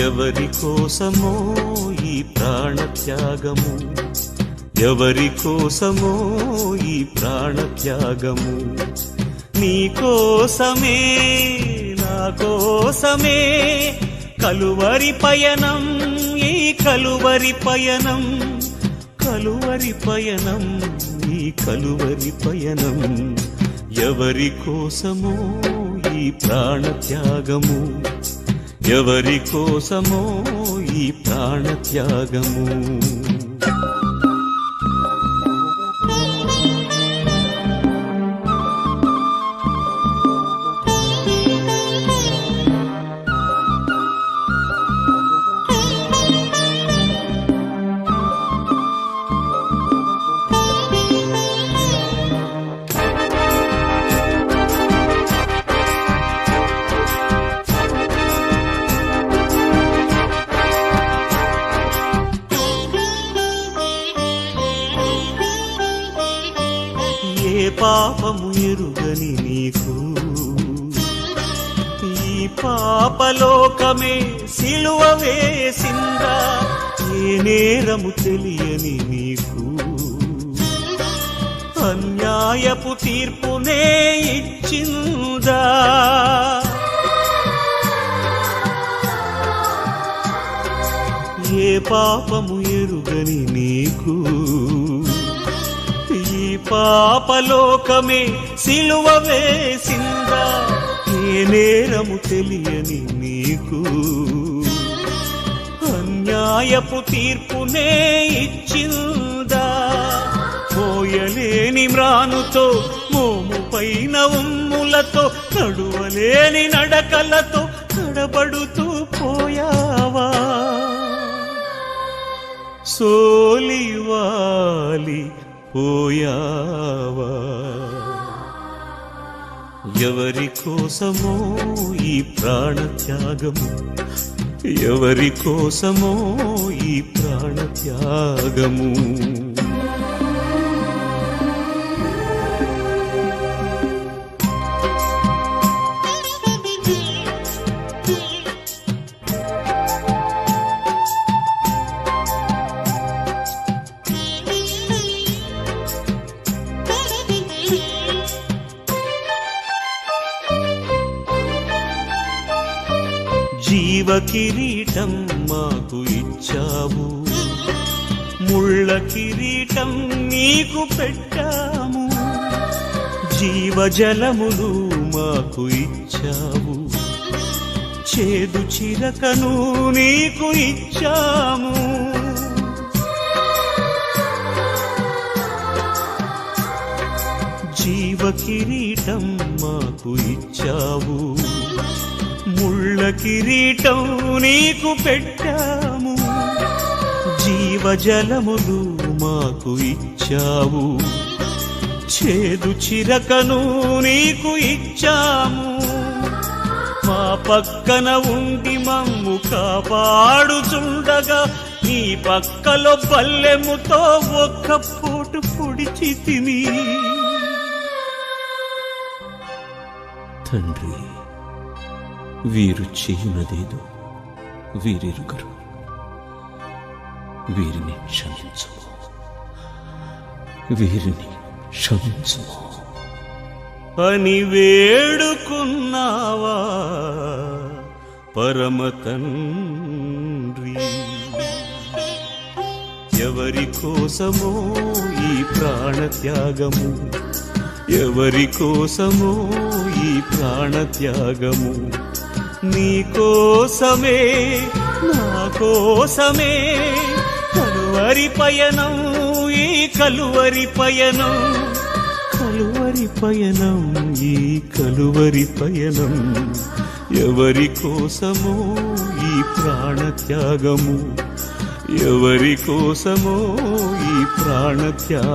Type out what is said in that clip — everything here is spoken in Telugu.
ఎవరి కోసమో ఈ ప్రాణత్యాగము, ఎవరి కోసమో ఈ ప్రాణత్యాగము, నీ కోసమే నా కోసమే కలువరి పయనం, ఈ కలువరి పయనం, కలువరి పయనం, ఈ కలువరి పయనం. ఎవరి కోసమో ఈ ప్రాణత్యాగము, ఎవరి కోసమో ఈ ప్రాణత్యాగము. ఏ పాపము ఎరుగని నీకు ఈ పాపలోకమే సిలువ వేసిందా, ఏ నేరము తెలియని నీకు అన్యాయపు తీర్పునే ఇచ్చిందా. ఏ పాపము ఎరుగని నీకు ఈ పాపలోకమే సిలువ వేసిందా, ఏ నేరము తెలియని నీకు అన్యాయపు తీర్పునే ఇచ్చిందా. మోయలేని మ్రానుతో మోము పైన ఉమ్ములతో నడువలేని నడకలతో తడబడుతూ పోయావా, సోలివాలి పోయావా. ఎవరి కోసమో ఈ ప్రాణత్యాగము, ఎవరి కోసమో ఈ ప్రాణత్యాగము. జీవ కిరీటం మాకు ఇచ్చావు, ముళ్ళ కిరీటం నీకు పెట్టాము. జీవజలములు మాకు ఇచ్చావు, చేదు చిరకను నీకు ఇచ్చాము. జీవ కిరీటం మాకు ఇచ్చావు, ముళ్ళ కిరీటం నీకు పెట్టాము. జీవజలములు మాకు ఇచ్చావు, చేదు చిరకను నీకు ఇచ్చాము. మా పక్కన ఉండి మమ్ము కాపాడుచుండగా నీ పక్కలో బల్లెముతో ఒక్క పోటు పొడిచి తిని. తండ్రి, వీరు చేయునదేదో వీరెరుగరు, వీరిని క్షమించుము, వీరిని క్షమించుము అని వేడుకున్నావా పరమ తండ్రి. ఎవరి కోసమో ఈ ప్రాణత్యాగము, ఎవరి కోసమో ఈ ప్రాణత్యాగము. నీ కోసమే నా కోసమే కలువరి పయనం, ఈ కలువరి పయనం, కలువరి పయనం, ఈ కలువరి పయనం. ఎవరి కోసమో ఈ ప్రాణత్యాగము, ఎవరి కోసమో ఈ ప్రాణత్యాగము.